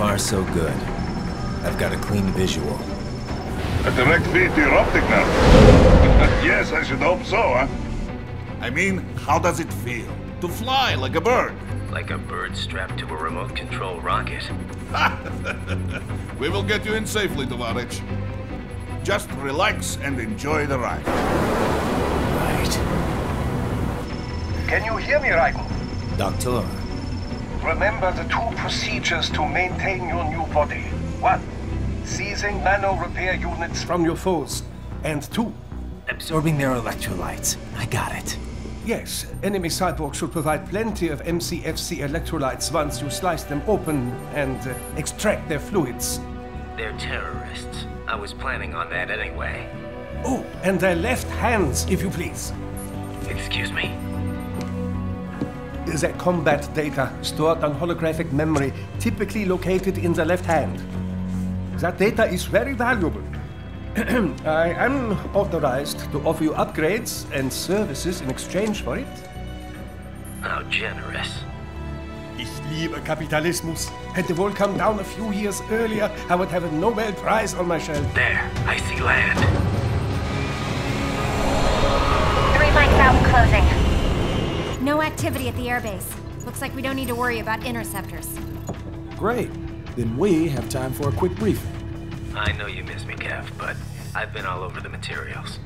far, so good. I've got a clean visual. A direct feed to your optic nerve. Yes, I should hope so, huh? I mean, how does it feel? To fly like a bird? Like a bird strapped to a remote control rocket. We will get you in safely, Tovarich. Just relax and enjoy the ride. Right. Can you hear me, Raiko? Doctor. Remember the two procedures to maintain your new body. 1. Seizing nano repair units from your foes. And 2. Absorbing their electrolytes. I got it. Yes, enemy cyborgs should provide plenty of MCFC electrolytes once you slice them open and extract their fluids. They're terrorists. I was planning on that anyway. Oh, and their left hands, if you please. Excuse me? Their combat data stored on holographic memory, typically located in the left hand. That data is very valuable. I am authorized to offer you upgrades and services in exchange for it. How generous. Ich liebe Kapitalismus. Had the wall come down a few years earlier, I would have a Nobel Prize on my shelf. There, I see land. 3 mics out and closing. No activity at the airbase. Looks like we don't need to worry about interceptors. Great. Then we have time for a quick briefing. I know you miss me, Kev, but I've been all over the materials.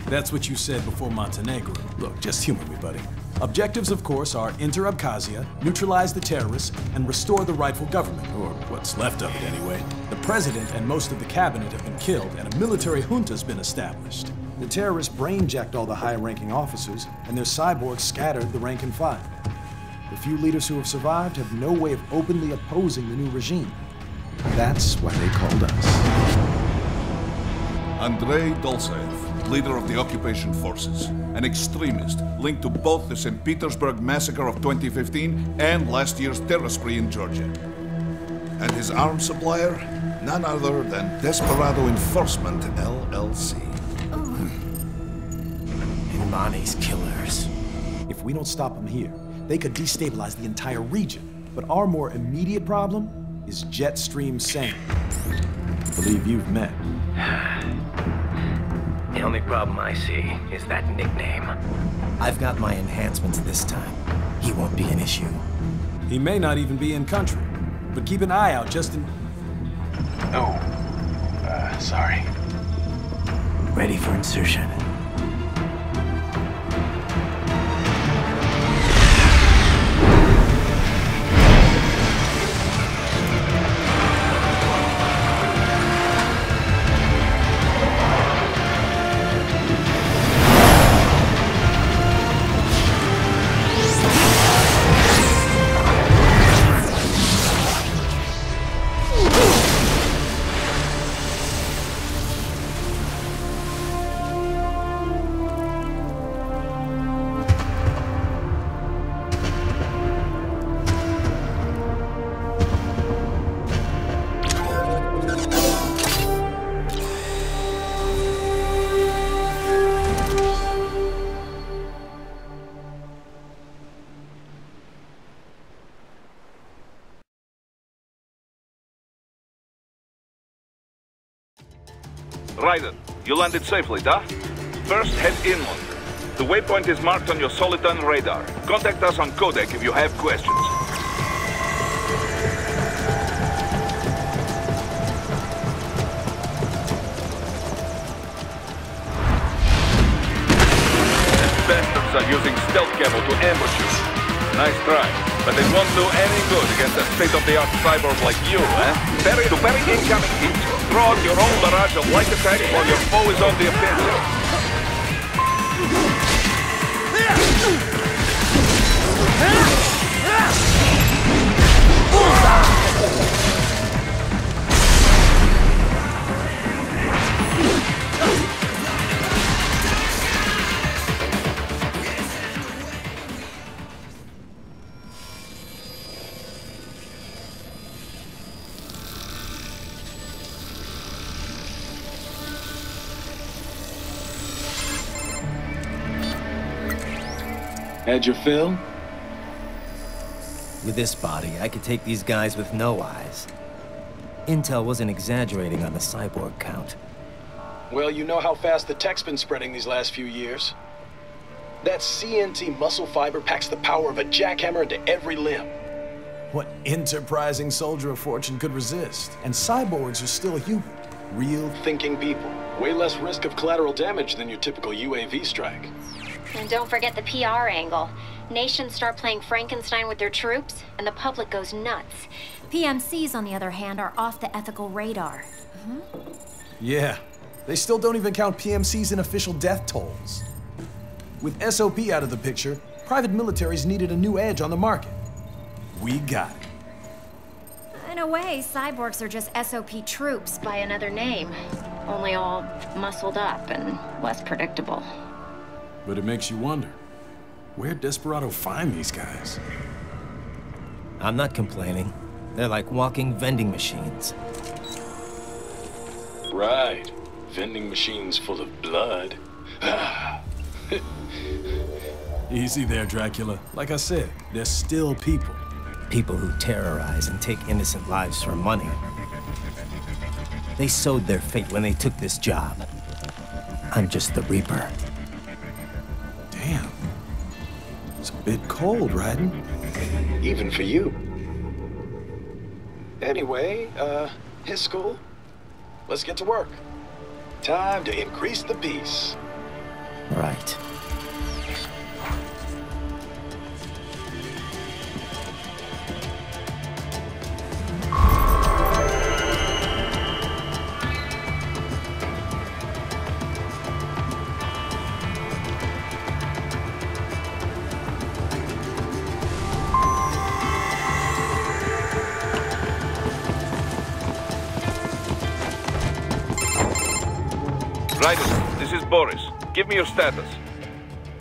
That's what you said before Montenegro. Look, just humor me, buddy. Objectives, of course, are enter Abkhazia, neutralize the terrorists, and restore the rightful government, or what's left of it anyway. The president and most of the cabinet have been killed, and a military junta's been established. The terrorists brain-jacked all the high-ranking officers, and their cyborgs scattered the rank and file. The few leaders who have survived have no way of openly opposing the new regime. That's why they called us. Andrei Dolzaev, leader of the occupation forces, an extremist linked to both the St. Petersburg massacre of 2015 and last year's terror spree in Georgia. And his arms supplier, none other than Desperado Enforcement, LLC. Imani's killers. If we don't stop them here, they could destabilize the entire region. But our more immediate problem is Jetstream Sane. I believe you've met. The only problem I see is that nickname. I've got my enhancements this time. He won't be an issue. He may not even be in country, but keep an eye out just in... Oh, sorry. Ready for insertion. Raiden, you landed safely, da? First, head inland. The waypoint is marked on your Soliton radar. Contact us on Codec if you have questions. The bastards are using stealth camo to ambush you. Nice try, but it won't do any good against a state-of-the-art cyborg like you, eh? Parry incoming hits. Throw out your own barrage of light attacks while your foe is on the offensive. Had your fill? With this body, I could take these guys with no eyes. Intel wasn't exaggerating on the cyborg count. Well, you know how fast the tech's been spreading these last few years. That CNT muscle fiber packs the power of a jackhammer into every limb. What enterprising soldier of fortune could resist? And cyborgs are still human. Real Thinking people. Way less risk of collateral damage than your typical UAV strike. And don't forget the PR angle. Nations start playing Frankenstein with their troops, and the public goes nuts. PMCs, on the other hand, are off the ethical radar. Yeah. They still don't even count PMCs in official death tolls. With SOP out of the picture, private militaries needed a new edge on the market. We got it. In a way, cyborgs are just SOP troops by another name. Only all muscled up and less predictable. But it makes you wonder, where'd Desperado find these guys? I'm not complaining. They're like walking vending machines. Right. Vending machines full of blood. Easy there, Dracula. Like I said, they're still people. People who terrorize and take innocent lives for money. They sowed their fate when they took this job. I'm just the Reaper. Damn. It's a bit cold, Raiden. Even for you. Anyway, his school. Let's get to work. Time to increase the peace. Right. Raiden, this is Boris. Give me your status.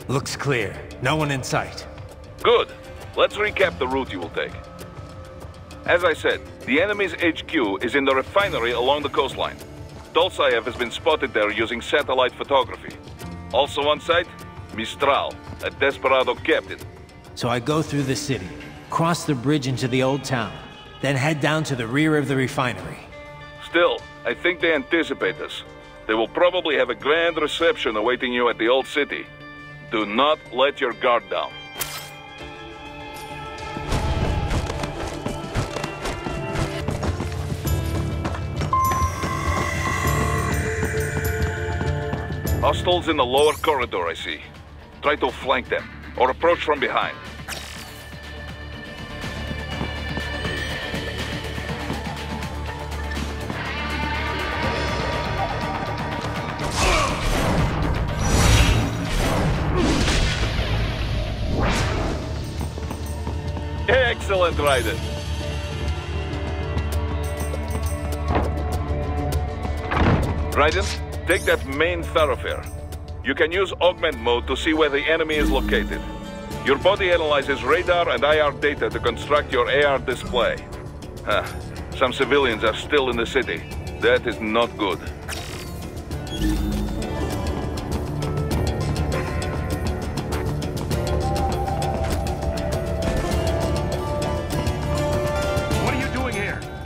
Looks clear. No one in sight. Good. Let's recap the route you will take. As I said, the enemy's HQ is in the refinery along the coastline. Dolsaev has been spotted there using satellite photography. Also on site, Mistral, a Desperado captain. So I go through the city, cross the bridge into the old town, then head down to the rear of the refinery. Still, I think they anticipate us. They will probably have a grand reception awaiting you at the old city. Do not let your guard down. Hostiles in the lower corridor, I see. Try to flank them, or approach from behind. Excellent, Raiden. Raiden, take that main thoroughfare. You can use augment mode to see where the enemy is located. Your body analyzes radar and IR data to construct your AR display. Some civilians are still in the city. That is not good.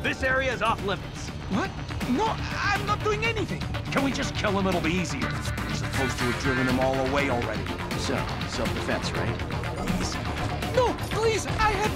This area is off limits. What? No, I'm not doing anything. Can we just kill him? It'll be easier. We're supposed to have driven him all away already. So, self-defense, right? Easy. No, please, I have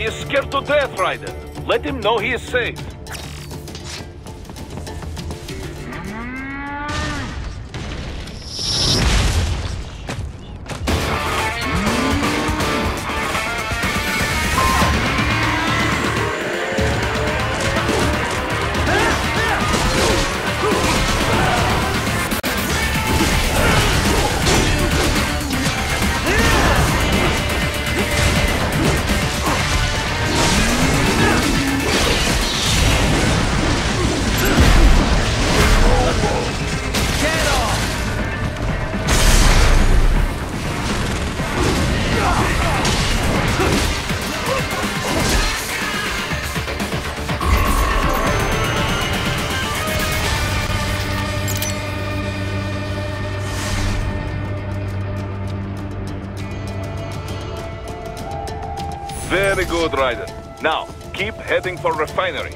is scared to death, Raiden. Let him know he is safe. Very good, Raiden. Now, keep heading for refinery.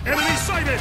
Enemy sighted!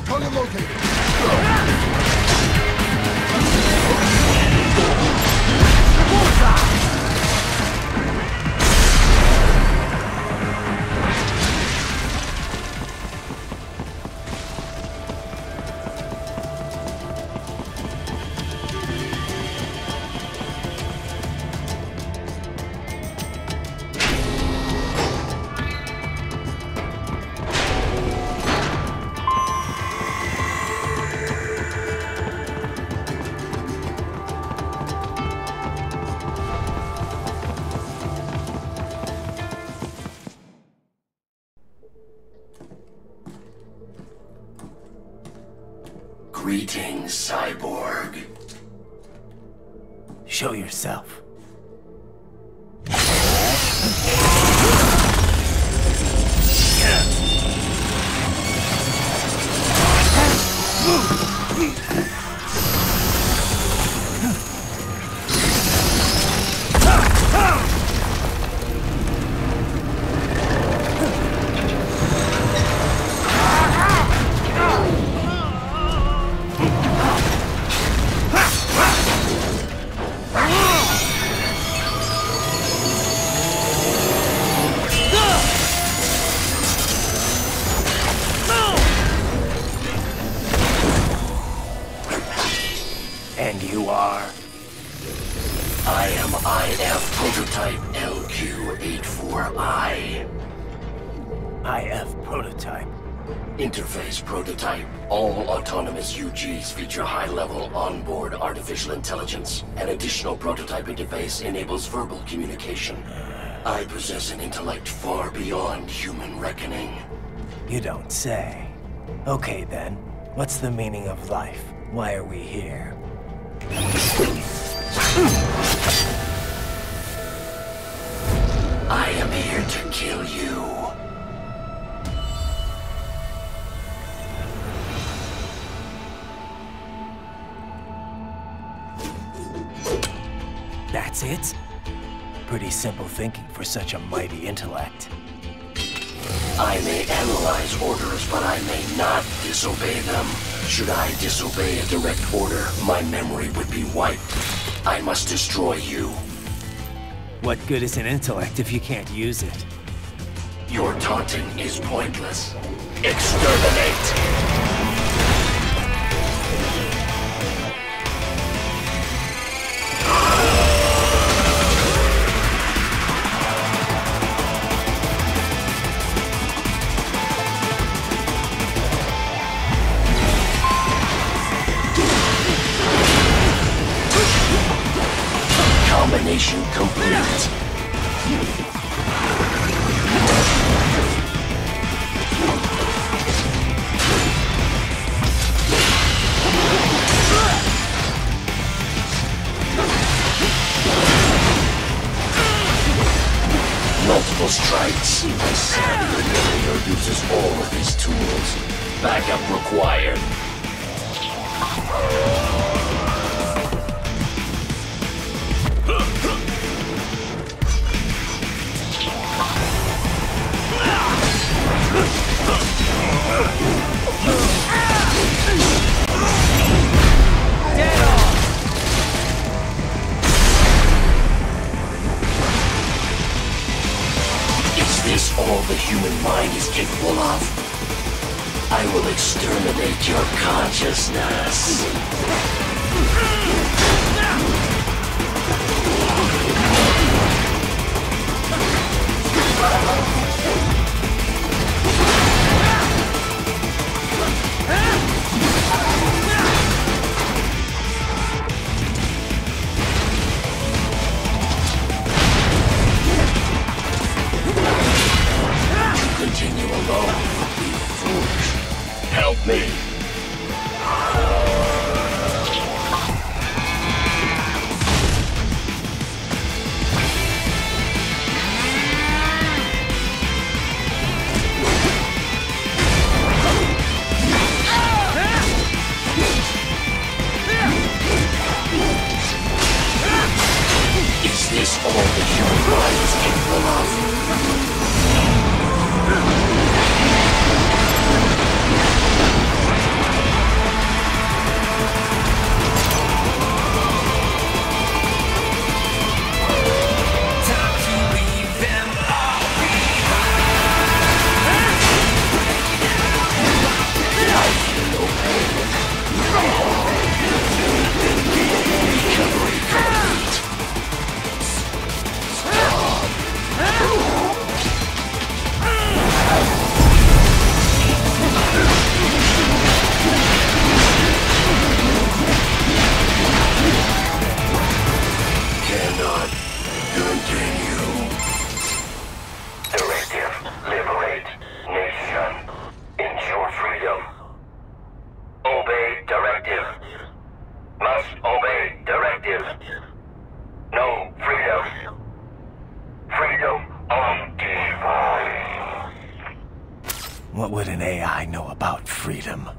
Target located. Greetings, cyborg. Show yourself. And you are? I am IF Prototype LQ84I. IF Prototype. Interface Prototype. All autonomous UGs feature high-level onboard artificial intelligence. An additional prototype interface enables verbal communication. I possess an intellect far beyond human reckoning. You don't say. Okay then, what's the meaning of life? Why are we here? I am here to kill you. That's it? Pretty simple thinking for such a mighty intellect. I may analyze orders, but I may not disobey them. Should I disobey a direct order, my memory would be wiped. I must destroy you. What good is an intellect if you can't use it? Your taunting is pointless. Exterminate! Combination complete. Multiple strikes. My savvy eliminator uses all of his tools. Backup required. Is this all the human mind is capable of? I will exterminate your consciousness. Continue alone would be foolish. Help me! Is this all the human mind is capable of? What would an AI know about freedom?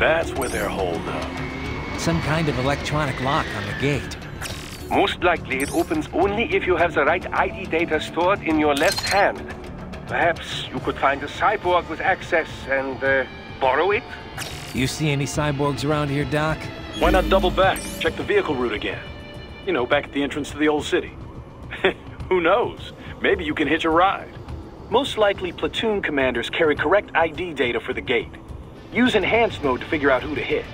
That's where they're holed up. Some kind of electronic lock on the gate. Most likely it opens only if you have the right ID data stored in your left hand. Perhaps you could find a cyborg with access and borrow it? You see any cyborgs around here, Doc? Why not double back? Check the vehicle route again. You know, back at the entrance to the old city. Who knows? Maybe you can hitch a ride. Most likely, platoon commanders carry correct ID data for the gate. Use enhanced mode to figure out who to hit.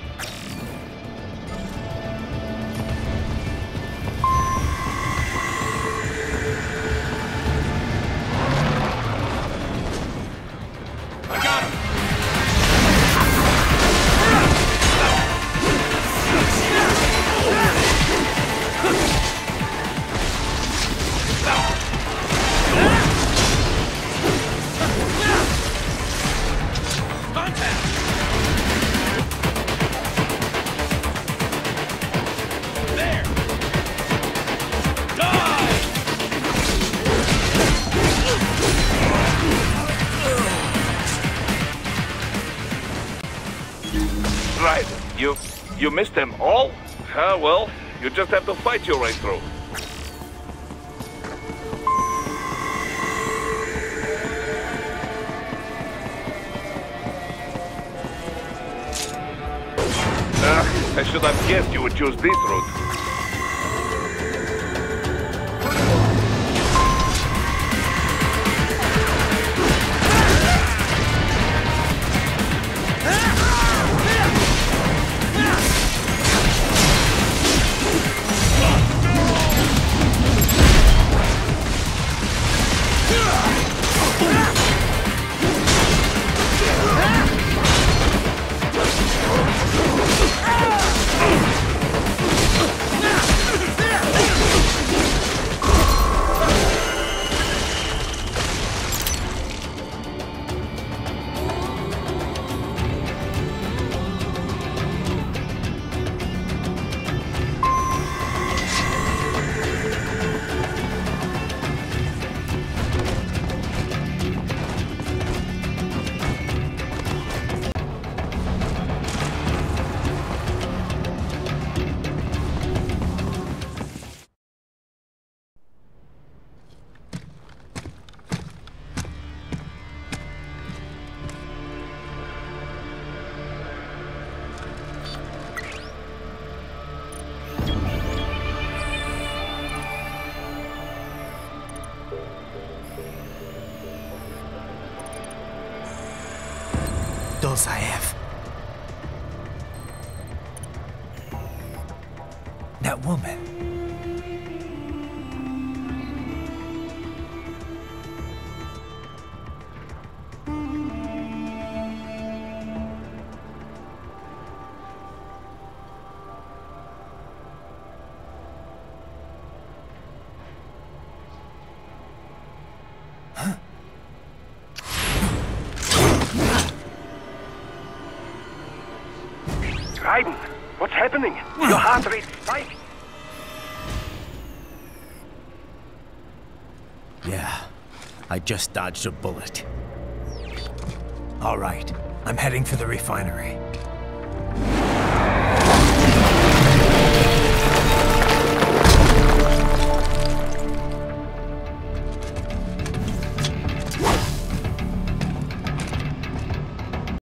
You missed them all? Ah, well, you just have to fight your way through. I should have guessed you would choose this route. Those I have. That woman. What's happening? Your heart rate spiked. Yeah, I just dodged a bullet. All right, I'm heading for the refinery.